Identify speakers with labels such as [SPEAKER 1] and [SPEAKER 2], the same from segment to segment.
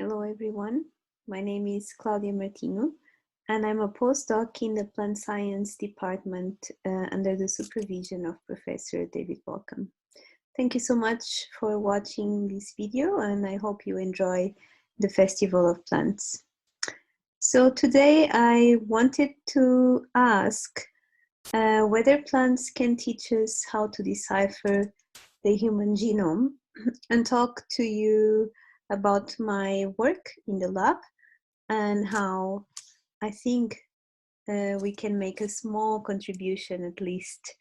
[SPEAKER 1] Hello everyone, my name is Claudia Martinho and I'm a postdoc in the plant science department under the supervision of Professor David Balcom. Thank you so much for watching this video and I hope you enjoy the Festival of Plants. So today I wanted to ask whether plants can teach us how to decipher the human genome and talk to you about my work in the lab and how I think we can make a small contribution at least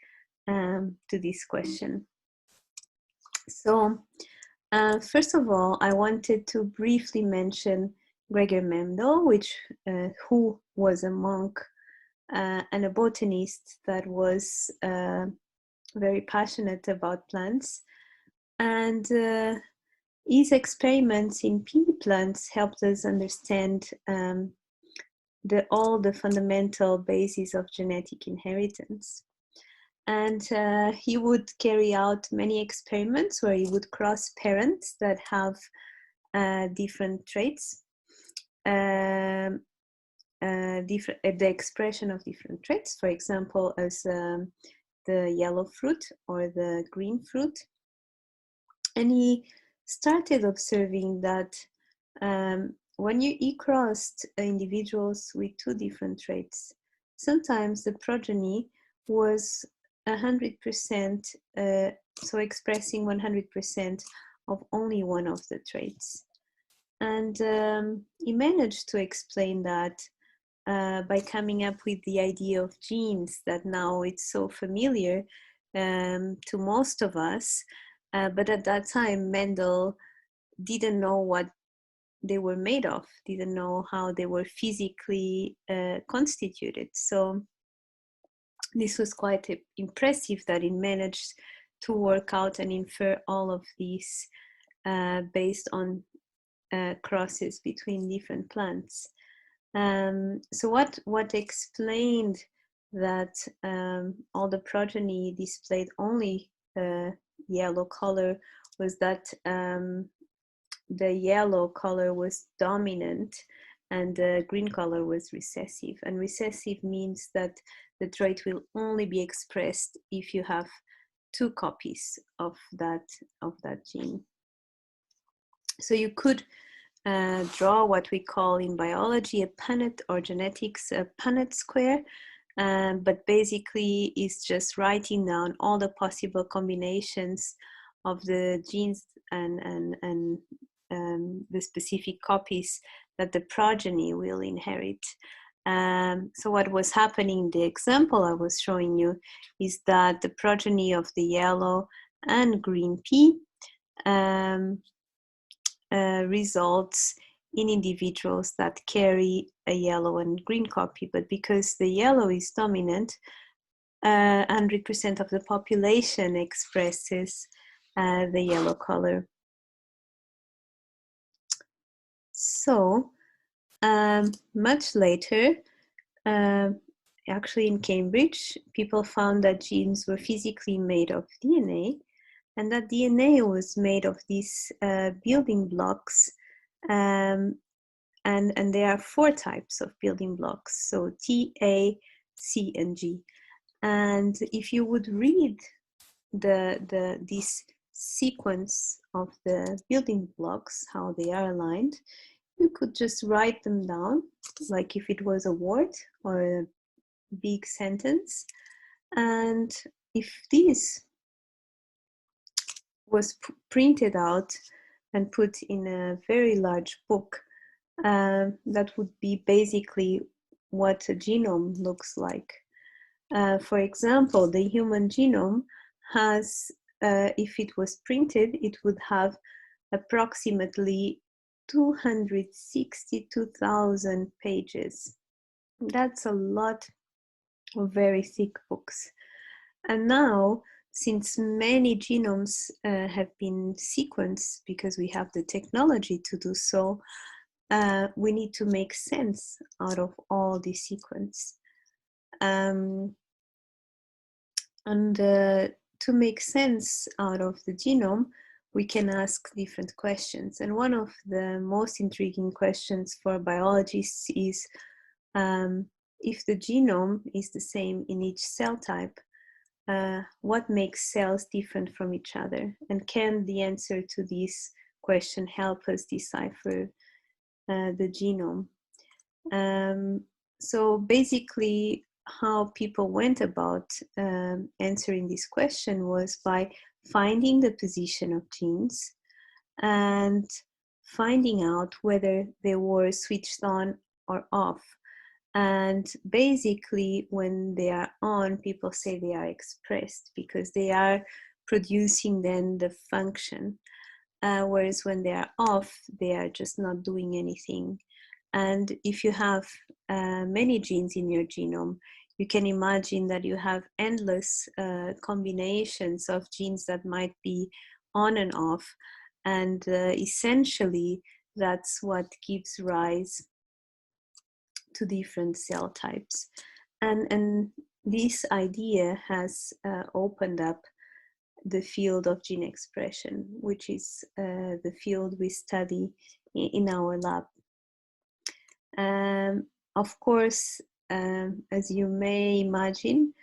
[SPEAKER 1] to this question. So first of all, I wanted to briefly mention Gregor Mendel, who was a monk and a botanist that was very passionate about plants. And his experiments in pea plants helped us understand all the fundamental bases of genetic inheritance. And he would carry out many experiments where he would cross parents that have different traits, the expression of different traits, for example, as the yellow fruit or the green fruit. And he started observing that when he crossed individuals with two different traits, sometimes the progeny was 100%, so expressing 100% of only one of the traits. And he managed to explain that by coming up with the idea of genes that now it's so familiar to most of us. But at that time, Mendel didn't know what they were made of, didn't know how they were physically constituted. So this was quite impressive that he managed to work out and infer all of these based on crosses between different plants. So what explained that all the progeny displayed only yellow color was that the yellow color was dominant and the green color was recessive. And recessive means that the trait will only be expressed if you have two copies of that gene. So you could draw what we call in biology a Punnett, or genetics a Punnett square, but basically it's just writing down all the possible combinations of the genes and the specific copies that the progeny will inherit. So what was happening in the example I was showing you is that the progeny of the yellow and green pea results in individuals that carry a yellow and green copy, but because the yellow is dominant, 100% of the population expresses the yellow color. So much later, actually in Cambridge, people found that genes were physically made of DNA, and that DNA was made of these building blocks, and there are 4 types of building blocks, so T, A, C, and G. And if you would read this sequence of the building blocks, how they are aligned, you could just write them down, like if it was a word or a big sentence. And if this was printed out and put in a very large book, that would be basically what a genome looks like. For example, the human genome has, if it was printed, it would have approximately 262,000 pages. That's a lot of very thick books. And now, since many genomes have been sequenced because we have the technology to do so, we need to make sense out of all the sequence. And to make sense out of the genome, we can ask different questions. And one of the most intriguing questions for biologists is if the genome is the same in each cell type, what makes cells different from each other? And can the answer to this question help us decipher the genome? So basically, how people went about answering this question was by finding the position of genes and finding out whether they were switched on or off. And basically, when they are on, people say they are expressed because they are producing then the function. Whereas when they are off, they are just not doing anything. And if you have many genes in your genome, you can imagine that you have endless combinations of genes that might be on and off. And essentially, that's what gives rise to different cell types. And this idea has opened up the field of gene expression, which is the field we study in our lab. Of course, as you may imagine,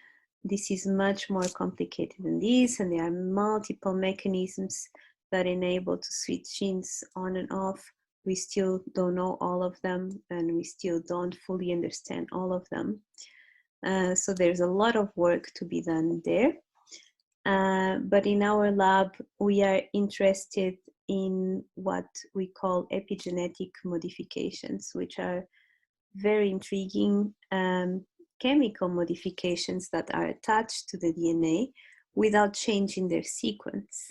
[SPEAKER 1] this is much more complicated than this, and there are multiple mechanisms that enable to switch genes on and off. We still don't know all of them, and we still don't fully understand all of them. So there's a lot of work to be done there. But in our lab, we are interested in what we call epigenetic modifications, which are very intriguing chemical modifications that are attached to the DNA without changing their sequence.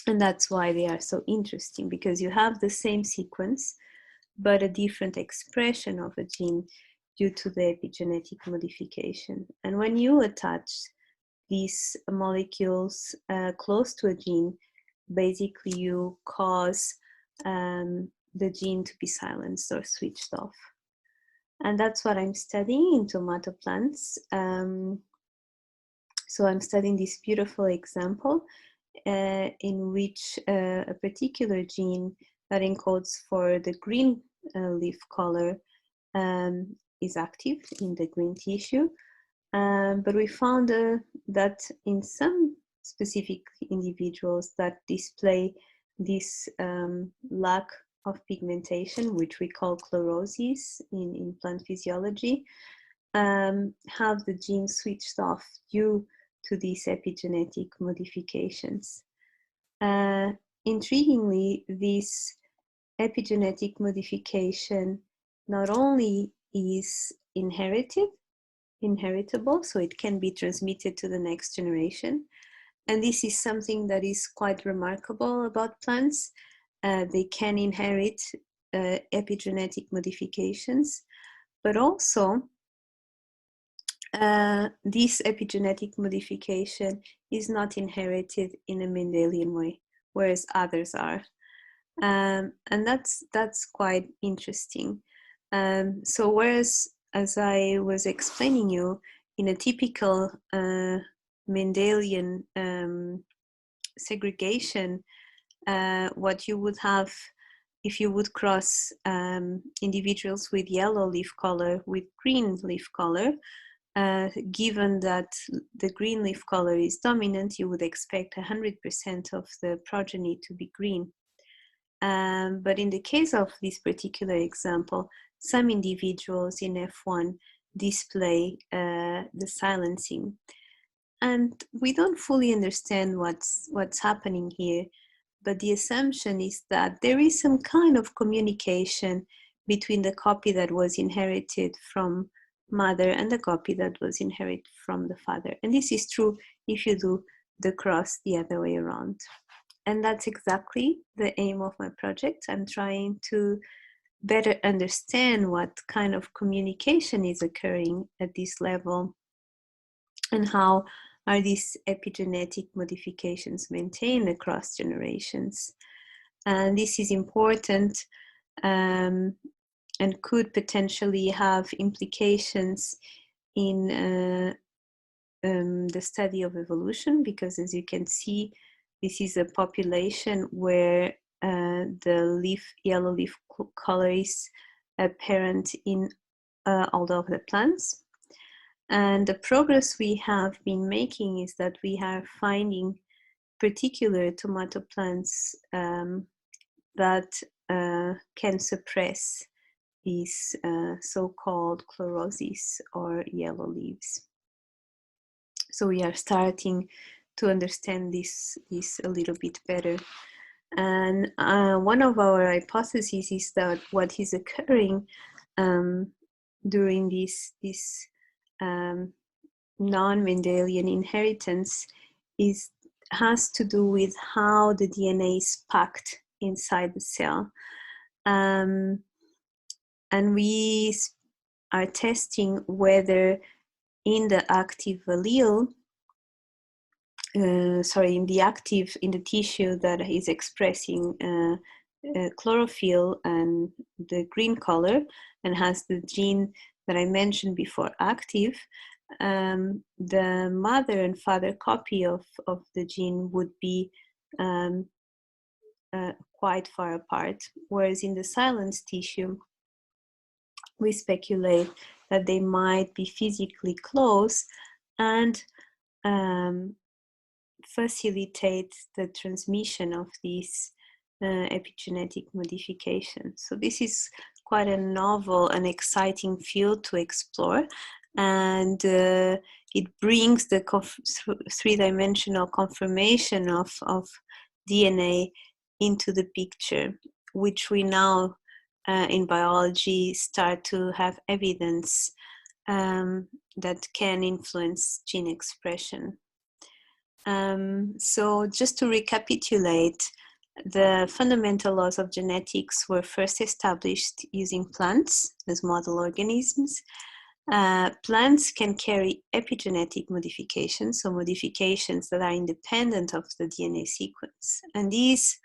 [SPEAKER 1] And that's why they are so interesting, because you have the same sequence, but a different expression of a gene due to the epigenetic modification. And when you attach these molecules close to a gene, basically you cause the gene to be silenced or switched off. And that's what I'm studying in tomato plants. So I'm studying this beautiful example in which a particular gene that encodes for the green leaf color is active in the green tissue. But we found that in some specific individuals that display this lack of pigmentation, which we call chlorosis in plant physiology, have the gene switched off due to these epigenetic modifications. Intriguingly, this epigenetic modification not only is inheritable, so it can be transmitted to the next generation. And this is something that is quite remarkable about plants. They can inherit epigenetic modifications, but also this epigenetic modification is not inherited in a Mendelian way, whereas others are. And that's quite interesting. So whereas, as I was explaining you, in a typical Mendelian segregation, what you would have if you would cross individuals with yellow leaf color with green leaf color, given that the green leaf color is dominant, you would expect 100% of the progeny to be green. But in the case of this particular example, some individuals in F1 display the silencing. And we don't fully understand what's happening here, but the assumption is that there is some kind of communication between the copy that was inherited from mother and the copy that was inherited from the father. And this is true if you do the cross the other way around. And that's exactly the aim of my project. I'm trying to better understand what kind of communication is occurring at this level and how are these epigenetic modifications maintained across generations. And this is important and could potentially have implications in the study of evolution, because as you can see, this is a population where the yellow leaf color is apparent in all of the plants. And the progress we have been making is that we are finding particular tomato plants that can suppress these so-called chlorosis or yellow leaves. So we are starting to understand this a little bit better. And one of our hypotheses is that what is occurring during this non-Mendelian inheritance has to do with how the DNA is packed inside the cell. And we are testing whether in the active allele, in the tissue that is expressing chlorophyll and the green color and has the gene that I mentioned before active, the mother and father copy of the gene would be quite far apart, whereas in the silence tissue, we speculate that they might be physically close and facilitate the transmission of these epigenetic modifications. So this is quite a novel and exciting field to explore, and it brings the three-dimensional confirmation of DNA into the picture, which we now in biology start to have evidence that can influence gene expression. So just to recapitulate, the fundamental laws of genetics were first established using plants as model organisms. Plants can carry epigenetic modifications, so modifications that are independent of the DNA sequence. And these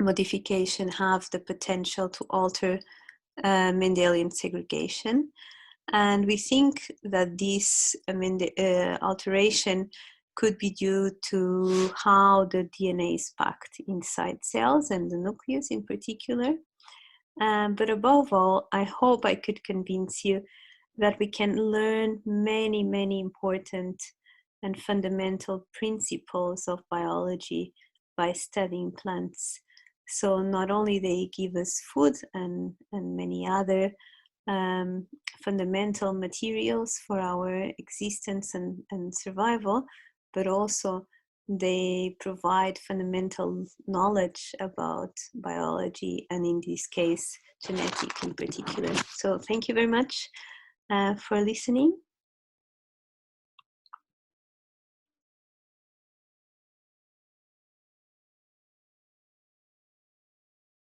[SPEAKER 1] modifications have the potential to alter Mendelian segregation. And we think that this alteration could be due to how the DNA is packed inside cells and the nucleus in particular. But above all, I hope I could convince you that we can learn many, many important and fundamental principles of biology by studying plants. So not only they give us food and many other fundamental materials for our existence and survival, but also they provide fundamental knowledge about biology, and in this case, genetic in particular. So thank you very much for listening.